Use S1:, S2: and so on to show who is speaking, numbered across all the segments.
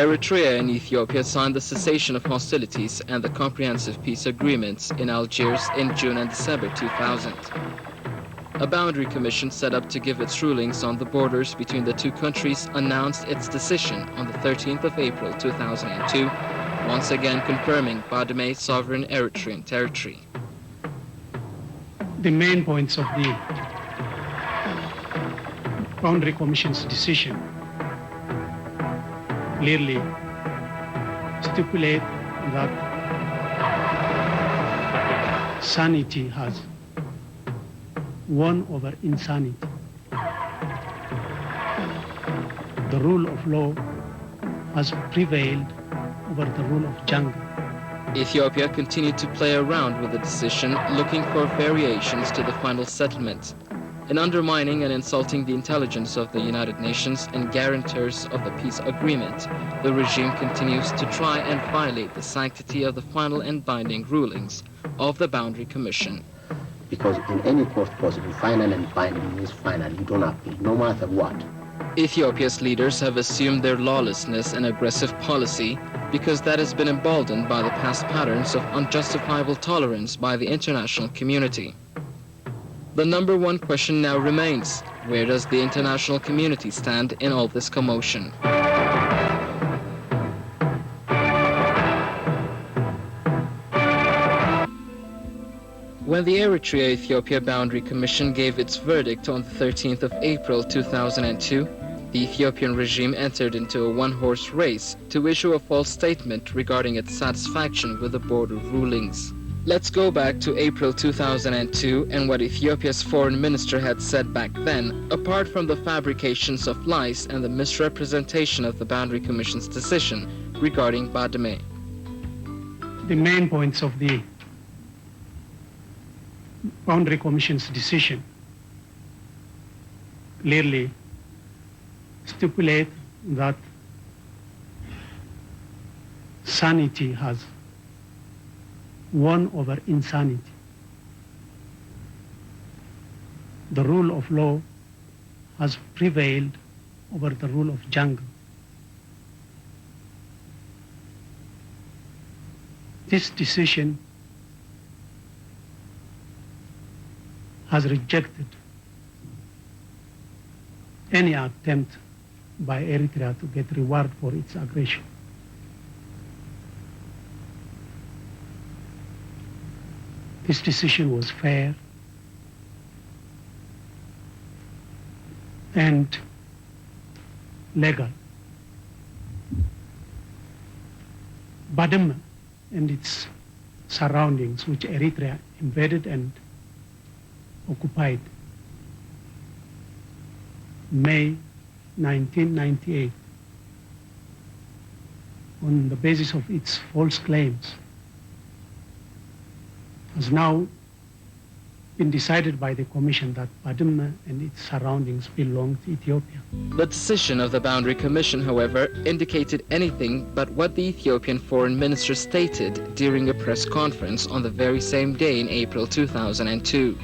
S1: Eritrea and Ethiopia signed the cessation of hostilities and the comprehensive peace agreements in Algiers in June and December 2000. A boundary commission set up to give its rulings on the borders between the two countries announced its decision on the 13th of April 2002, once again confirming Badame's sovereign Eritrean territory.
S2: The main points of the boundary commission's decision clearly stipulate that sanity has won over insanity. The rule of law has prevailed over the rule of jungle.
S1: Ethiopia continued to play around with the decision, looking for variations to the final settlement. In undermining and insulting the intelligence of the United Nations and guarantors of the peace agreement, the regime continues to try and violate the sanctity of the final and binding rulings of the Boundary Commission.
S3: Because in any court possible, final and binding means final. You don't appeal, no matter what.
S1: Ethiopia's leaders have assumed their lawlessness and aggressive policy because that has been emboldened by the past patterns of unjustifiable tolerance by the international community. The number one question now remains, where does the international community stand in all this commotion? When the Eritrea-Ethiopia Boundary Commission gave its verdict on the 13th of April 2002, the Ethiopian regime entered into a one-horse race to issue a false statement regarding its satisfaction with the border rulings. Let's go back to April 2002 and what Ethiopia's foreign minister had said back then, apart from the fabrications of lies and the misrepresentation of the Boundary Commission's decision regarding Badame.
S2: The main points of the Boundary Commission's decision clearly stipulate that sanity has won over insanity. The rule of law has prevailed over the rule of jungle. This decision has rejected any attempt by Eritrea to get reward for its aggression. This decision was fair and legal. Badame and its surroundings which Eritrea invaded and occupied May 1998 on the basis of its false claims has now been decided by the Commission that Badme and its surroundings belong to Ethiopia.
S1: The decision of the Boundary Commission, however, indicated anything but what the Ethiopian Foreign Minister stated during a press conference on the very same day in April 2002.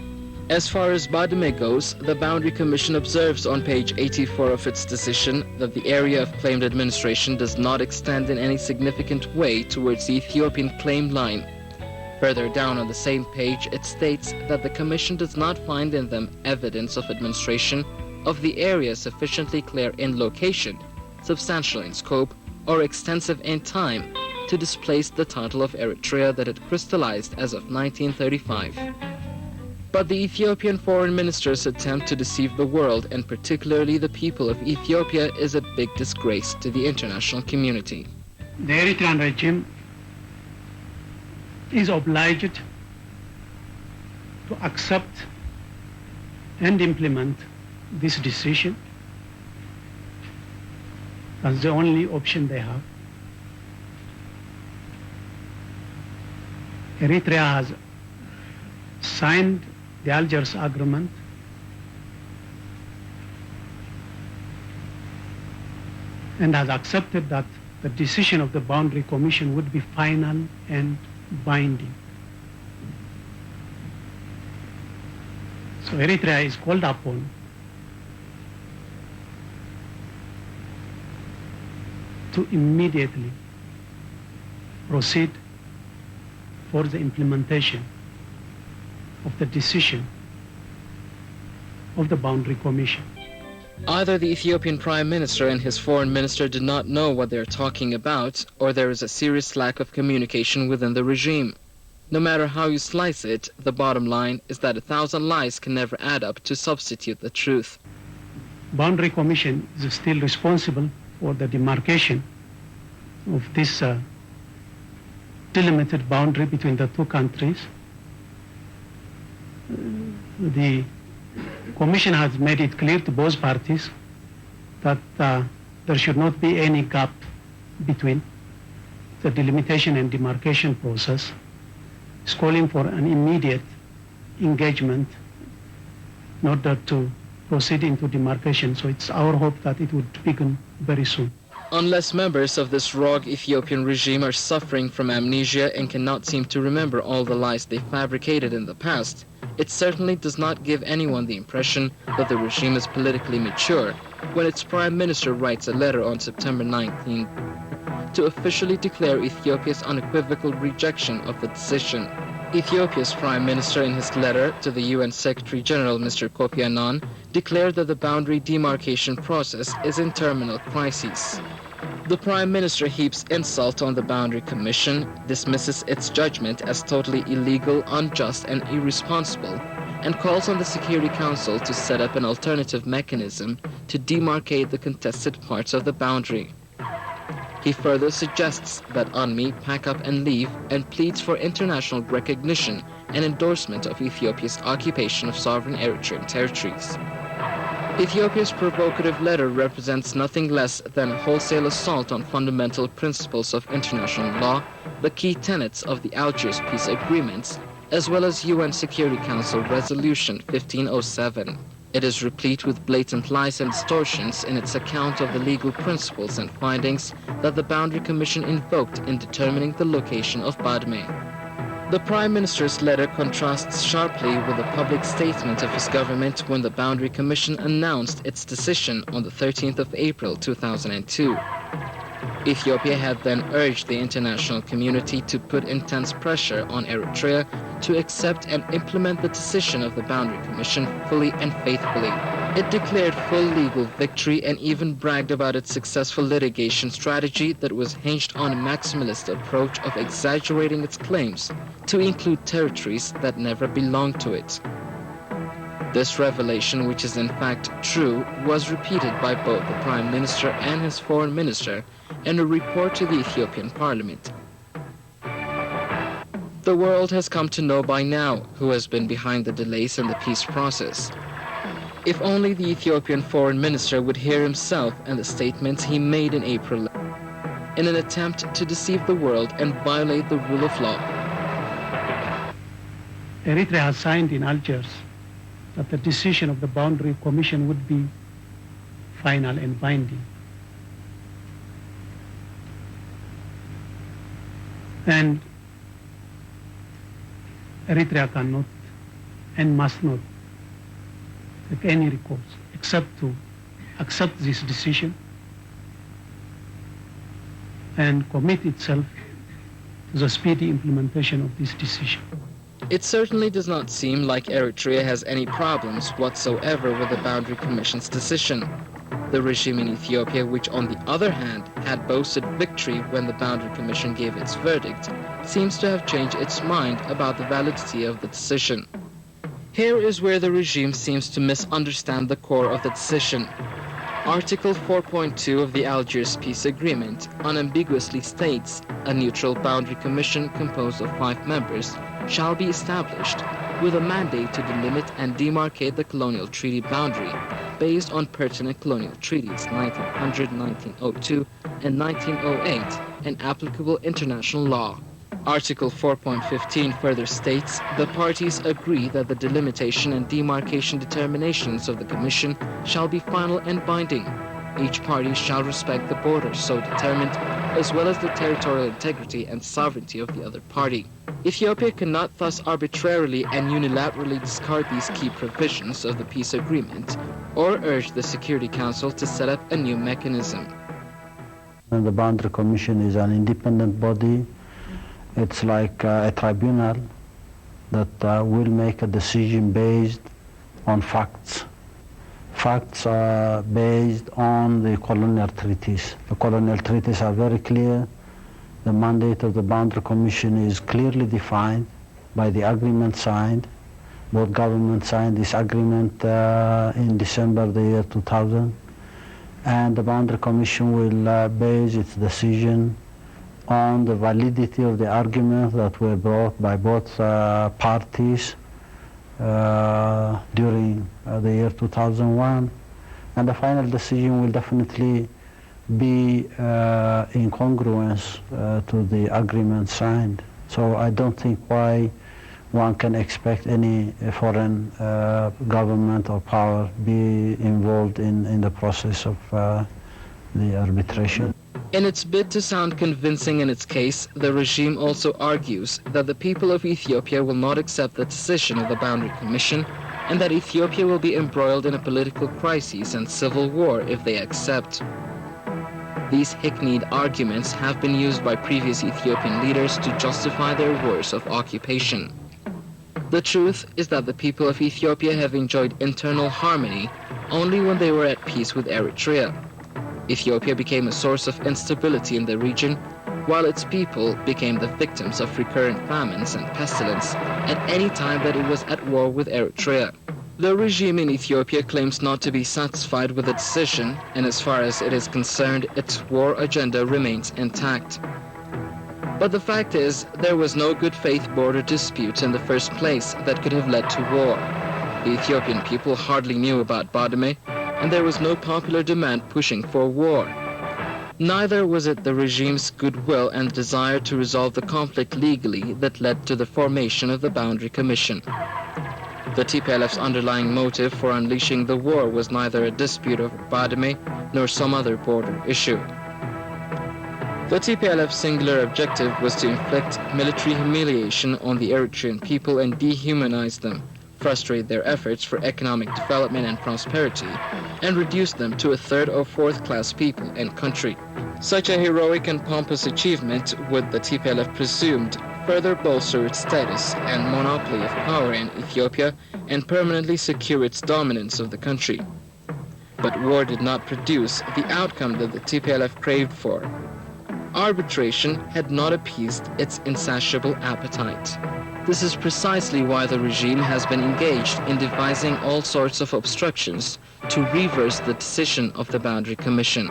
S1: As far as Badme goes, the Boundary Commission observes on page 84 of its decision that the area of claimed administration does not extend in any significant way towards the Ethiopian claim line. Further down on the same page, it states that the Commission does not find in them evidence of administration of the area sufficiently clear in location, substantial in scope, or extensive in time to displace the title of Eritrea that had crystallized as of 1935. But the Ethiopian Foreign Minister's attempt to deceive the world, and particularly the people of Ethiopia, is a big disgrace to the international community.
S2: The Eritrean regime is obliged to accept and implement this decision. That's the only option they have. Eritrea has signed the Algiers Agreement and has accepted that the decision of the Boundary Commission would be final and binding. So Eritrea is called upon to immediately proceed for the implementation of the decision of the Boundary Commission.
S1: Either the Ethiopian Prime Minister and his Foreign Minister did not know what they are talking about, or there is a serious lack of communication within the regime. No matter how you slice it, the bottom line is that 1,000 lies can never add up to substitute the truth.
S2: Boundary Commission is still responsible for the demarcation of this delimited boundary between the two countries. The Commission has made it clear to both parties that there should not be any gap between the delimitation and demarcation process. It's calling for an immediate engagement in order to proceed into demarcation. So it's our hope that it would begin very soon.
S1: Unless members of this rogue Ethiopian regime are suffering from amnesia and cannot seem to remember all the lies they fabricated in the past, it certainly does not give anyone the impression that the regime is politically mature when its Prime Minister writes a letter on September 19 to officially declare Ethiopia's unequivocal rejection of the decision. Ethiopia's Prime Minister, in his letter to the UN Secretary General Mr. Kofi Annan, declared that the boundary demarcation process is in terminal crisis. The Prime Minister heaps insult on the Boundary Commission, dismisses its judgment as totally illegal, unjust, and irresponsible, and calls on the Security Council to set up an alternative mechanism to demarcate the contested parts of the boundary. He further suggests that UNMI pack up and leave, and pleads for international recognition and endorsement of Ethiopia's occupation of sovereign Eritrean territories. Ethiopia's provocative letter represents nothing less than a wholesale assault on fundamental principles of international law, the key tenets of the Algiers peace agreements, as well as UN Security Council Resolution 1507. It is replete with blatant lies and distortions in its account of the legal principles and findings that the Boundary Commission invoked in determining the location of Badme. The Prime Minister's letter contrasts sharply with the public statement of his government when the Boundary Commission announced its decision on the 13th of April 2002. Ethiopia had then urged the international community to put intense pressure on Eritrea to accept and implement the decision of the Boundary Commission fully and faithfully. It declared full legal victory and even bragged about its successful litigation strategy that was hinged on a maximalist approach of exaggerating its claims to include territories that never belonged to it. This revelation, which is in fact true, was repeated by both the Prime Minister and his Foreign Minister in a report to the Ethiopian Parliament. The world has come to know by now who has been behind the delays in the peace process. If only the Ethiopian foreign minister would hear himself and the statements he made in April in an attempt to deceive the world and violate the rule of law.
S2: Eritrea has signed in Algiers that the decision of the Boundary Commission would be final and binding. And Eritrea cannot and must not take any recourse except to accept this decision and commit itself to the speedy implementation of this decision.
S1: It certainly does not seem like Eritrea has any problems whatsoever with the Boundary Commission's decision. The regime in Ethiopia, which on the other hand had boasted victory when the Boundary Commission gave its verdict, seems to have changed its mind about the validity of the decision. Here is where the regime seems to misunderstand the core of the decision. Article 4.2 of the Algiers Peace Agreement unambiguously states a neutral boundary commission composed of 5 members shall be established with a mandate to delimit and demarcate the colonial treaty boundary based on pertinent colonial treaties 1900, 1902, and 1908 and applicable international law. Article 4.15 further states the parties agree that the delimitation and demarcation determinations of the Commission shall be final and binding. Each party shall respect the borders so determined, as well as the territorial integrity and sovereignty of the other party. Ethiopia cannot thus arbitrarily and unilaterally discard these key provisions of the peace agreement or urge the Security Council to set up a new mechanism.
S4: And the Boundary Commission is an independent body. It's like a tribunal that will make a decision based on facts. Facts are based on the colonial treaties. The colonial treaties are very clear. The mandate of the Boundary Commission is clearly defined by the agreement signed. Both governments signed this agreement in December the year 2000. And the Boundary Commission will base its decision on the validity of the arguments that were brought by both parties during the year 2001, and the final decision will definitely be in congruence to the agreement signed. So I don't think why one can expect any foreign government or power be involved in the process of the arbitration.
S1: In its bid to sound convincing in its case, the regime also argues that the people of Ethiopia will not accept the decision of the Boundary Commission and that Ethiopia will be embroiled in a political crisis and civil war if they accept. These hackneyed arguments have been used by previous Ethiopian leaders to justify their wars of occupation. The truth is that the people of Ethiopia have enjoyed internal harmony only when they were at peace with Eritrea. Ethiopia became a source of instability in the region, while its people became the victims of recurrent famines and pestilence at any time that it was at war with Eritrea. The regime in Ethiopia claims not to be satisfied with the decision, and as far as it is concerned, its war agenda remains intact. But the fact is, there was no good faith border dispute in the first place that could have led to war. The Ethiopian people hardly knew about Badame, and there was no popular demand pushing for war. Neither was it the regime's goodwill and desire to resolve the conflict legally that led to the formation of the Boundary Commission. The TPLF's underlying motive for unleashing the war was neither a dispute over Badame nor some other border issue. The TPLF's singular objective was to inflict military humiliation on the Eritrean people and dehumanize them, frustrate their efforts for economic development and prosperity, and reduce them to a third or fourth class people and country. Such a heroic and pompous achievement would, the TPLF presumed, further bolster its status and monopoly of power in Ethiopia and permanently secure its dominance of the country. But war did not produce the outcome that the TPLF craved for. Arbitration had not appeased its insatiable appetite. This is precisely why the regime has been engaged in devising all sorts of obstructions to reverse the decision of the Boundary Commission.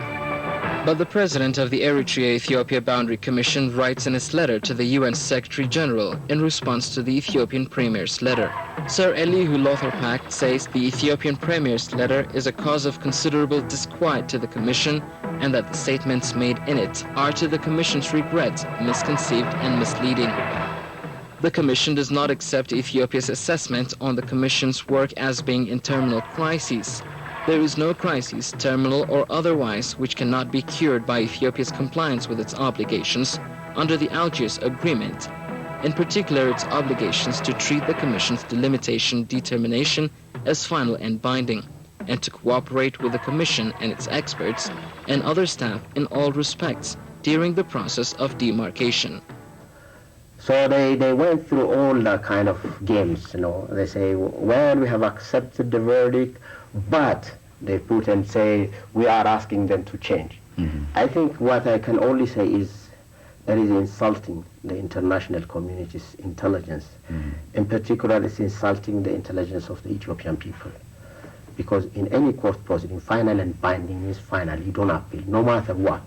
S1: But the president of the Eritrea-Ethiopia Boundary Commission writes in his letter to the UN Secretary General in response to the Ethiopian Premier's letter. Sir Elihu Lothar-Pack says the Ethiopian Premier's letter is a cause of considerable disquiet to the Commission and that the statements made in it are to the Commission's regret misconceived and misleading. The Commission does not accept Ethiopia's assessment on the Commission's work as being in terminal crises. There is no crisis, terminal or otherwise, which cannot be cured by Ethiopia's compliance with its obligations under the Algiers Agreement, in particular its obligations to treat the Commission's delimitation determination as final and binding, and to cooperate with the Commission and its experts and other staff in all respects during the process of demarcation.
S3: So they went through all the kind of games, you know. They say, well, we have accepted the verdict, but they put and say, we are asking them to change. Mm-hmm. I think what I can only say is that is insulting the international community's intelligence. Mm-hmm. In particular, it's insulting the intelligence of the Ethiopian people. Because in any court proceeding, final and binding is final. You don't appeal, no matter what.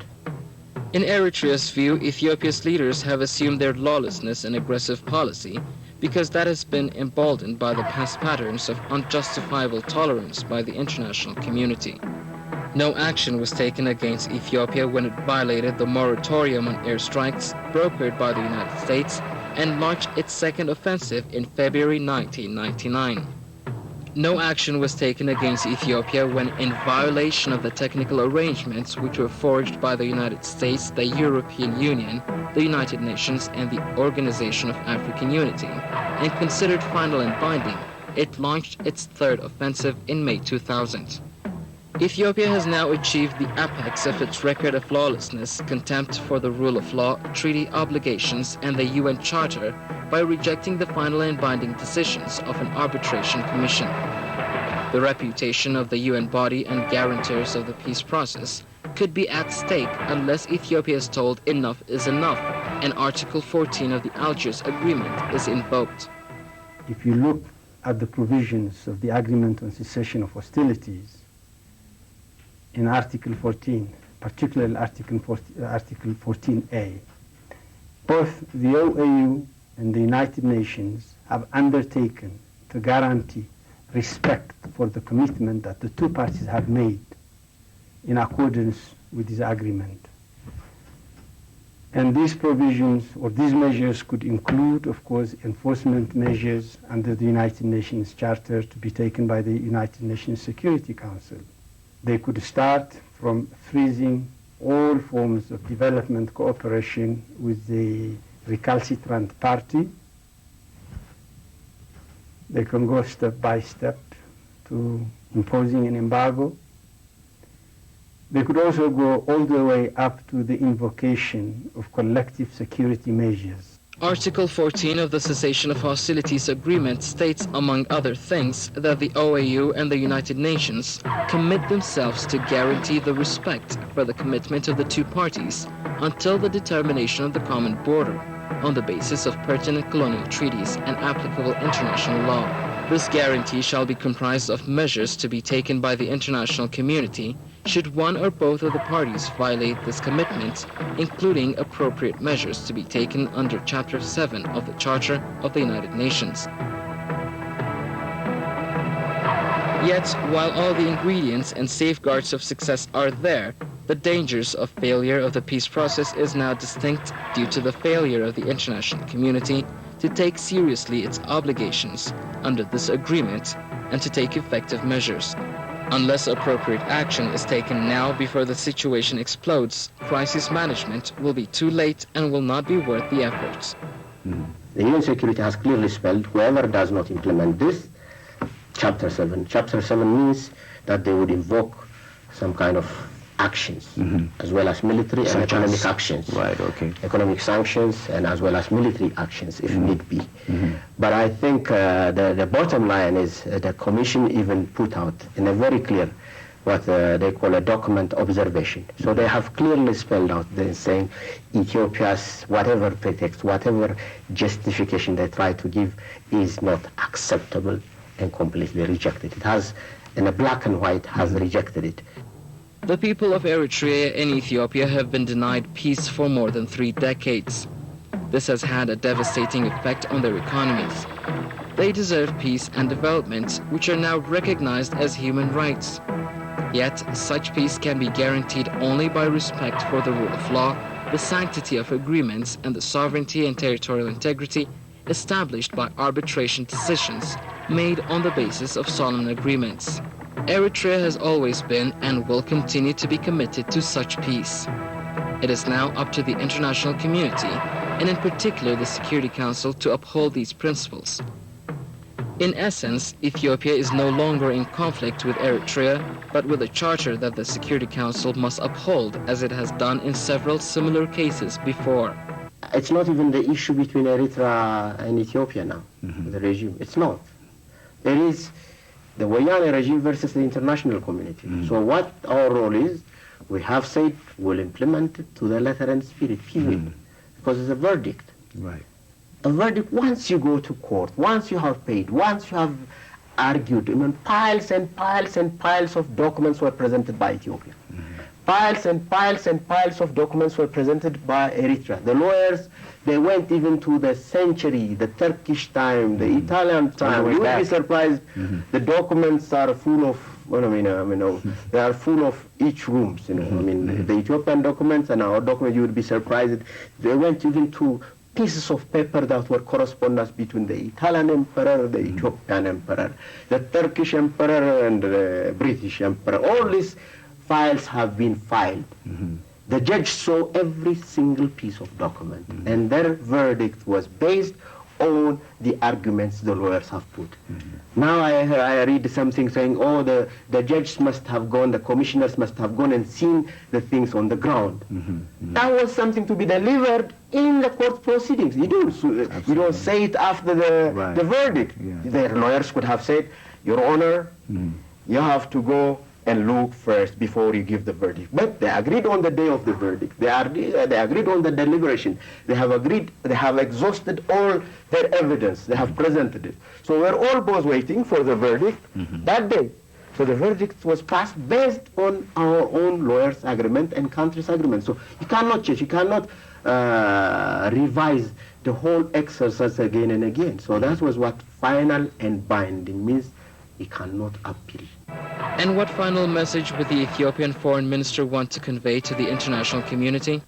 S1: In Eritrea's view, Ethiopia's leaders have assumed their lawlessness and aggressive policy because that has been emboldened by the past patterns of unjustifiable tolerance by the international community. No action was taken against Ethiopia when it violated the moratorium on airstrikes brokered by the United States and launched its second offensive in February 1999. No action was taken against Ethiopia when, in violation of the technical arrangements which were forged by the United States, the European Union, the United Nations, and the Organization of African Unity, and considered final and binding, it launched its third offensive in May 2000. Ethiopia has now achieved the apex of its record of lawlessness, contempt for the rule of law, treaty obligations, and the UN Charter by rejecting the final and binding decisions of an arbitration commission. The reputation of the UN body and guarantors of the peace process could be at stake unless Ethiopia is told enough is enough and Article 14 of the Algiers Agreement is invoked.
S5: If you look at the provisions of the Agreement on Cessation of Hostilities, in Article 14, particularly Article 14A, both the OAU and the United Nations have undertaken to guarantee respect for the commitment that the two parties have made in accordance with this agreement. And these provisions or these measures could include, of course, enforcement measures under the United Nations Charter to be taken by the United Nations Security Council. They could start from freezing all forms of development cooperation with the recalcitrant party. They can go step by step to imposing an embargo. They could also go all the way up to the invocation of collective security measures.
S1: Article 14 of the Cessation of Hostilities Agreement states, among other things, that the OAU and the United Nations commit themselves to guarantee the respect for the commitment of the two parties until the determination of the common border on the basis of pertinent colonial treaties and applicable international law. This guarantee shall be comprised of measures to be taken by the international community should one or both of the parties violate this commitment, including appropriate measures to be taken under Chapter 7 of the Charter of the United Nations. Yet, while all the ingredients and safeguards of success are there, the dangers of failure of the peace process is now distinct due to the failure of the international community to take seriously its obligations under this agreement and to take effective measures. Unless appropriate action is taken now before the situation explodes, crisis management will be too late and will not be worth the efforts.
S3: The UN Security has clearly spelled whoever does not implement this, Chapter 7. Chapter 7 means that they would invoke some kind of actions, as well as military and economic actions.
S6: Right, okay.
S3: Economic sanctions and as well as military actions if need be. But I think the bottom line is the Commission even put out in a very clear what they call a document observation. So they have clearly spelled out, they're saying Ethiopia's whatever pretext, whatever justification they try to give is not acceptable and completely rejected. It has, in a black and white, has rejected it.
S1: The people of Eritrea and Ethiopia have been denied peace for more than 3 decades. This has had a devastating effect on their economies. They deserve peace and development, which are now recognized as human rights. Yet, such peace can be guaranteed only by respect for the rule of law, the sanctity of agreements, and the sovereignty and territorial integrity established by arbitration decisions made on the basis of solemn agreements. Eritrea has always been and will continue to be committed to such peace. It is now up to the international community, and in particular the Security Council, to uphold these principles. In essence, Ethiopia is no longer in conflict with Eritrea, but with a charter that the Security Council must uphold, as it has done in several similar cases before.
S3: It's not even the issue between Eritrea and Ethiopia now, the regime. It's not. There is the Wayane regime versus the international community. So what our role is, we have said we'll implement it to the letter and spirit, period. Because it's a verdict.
S6: Right.
S3: A verdict, once you go to court, once you have paid, once you have argued, I mean, piles and piles and piles of documents were presented by Ethiopia. Piles and piles and piles of documents were presented by Eritrea. The lawyers, they went even to the century, the Turkish time, the Italian time. You would be surprised. The documents are full of, they are full of each rooms. The Ethiopian documents and our documents, you would be surprised. They went even to pieces of paper that were correspondence between the Italian emperor, the Ethiopian emperor, the Turkish emperor, and the British emperor. All these files have been filed. The judge saw every single piece of document, and their verdict was based on the arguments the lawyers have put. Now I read something saying, oh, the judge must have gone, the commissioners must have gone and seen the things on the ground. That was something to be delivered in the court proceedings. You don't say it after the verdict. The lawyers could have said, Your Honor, you have to go and look first before you give the verdict. But they agreed on the day of the verdict. They agreed on the deliberation. They have agreed, they have exhausted all their evidence. They have presented it. So we're all both waiting for the verdict that day. So the verdict was passed based on our own lawyers' agreement and country's agreement. So you cannot change, you cannot revise the whole exercise again and again. So that was what final and binding means. You cannot appeal.
S1: And what final message would the Ethiopian foreign minister want to convey to the international community?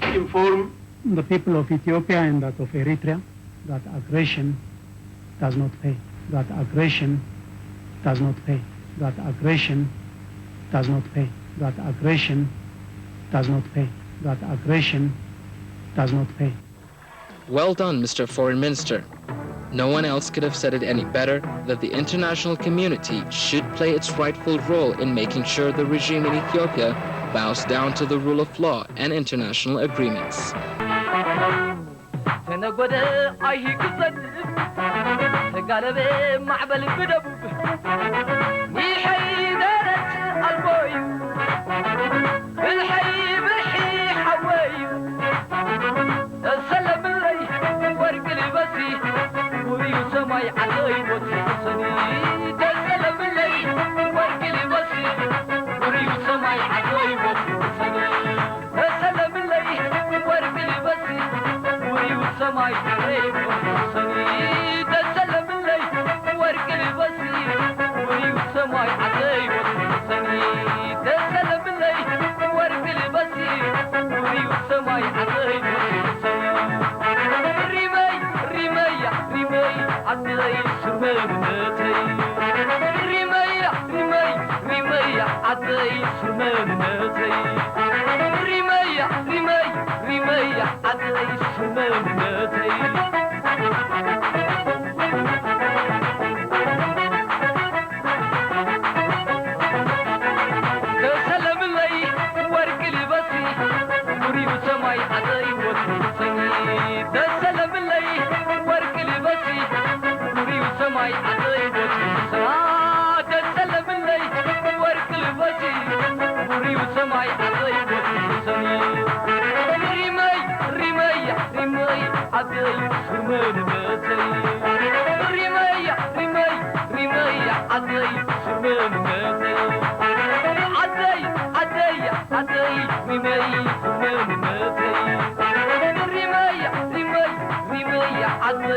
S2: Inform the people of Ethiopia and that of Eritrea that aggression does not pay. That aggression does not pay. That aggression does not pay. That aggression does not pay. That aggression does not pay.
S1: Well done, Mr. Foreign Minister. No one else could have said it any better, that the international community should play its rightful role in making sure the regime in Ethiopia bows down to the rule of law and international agreements.
S6: رمي عزي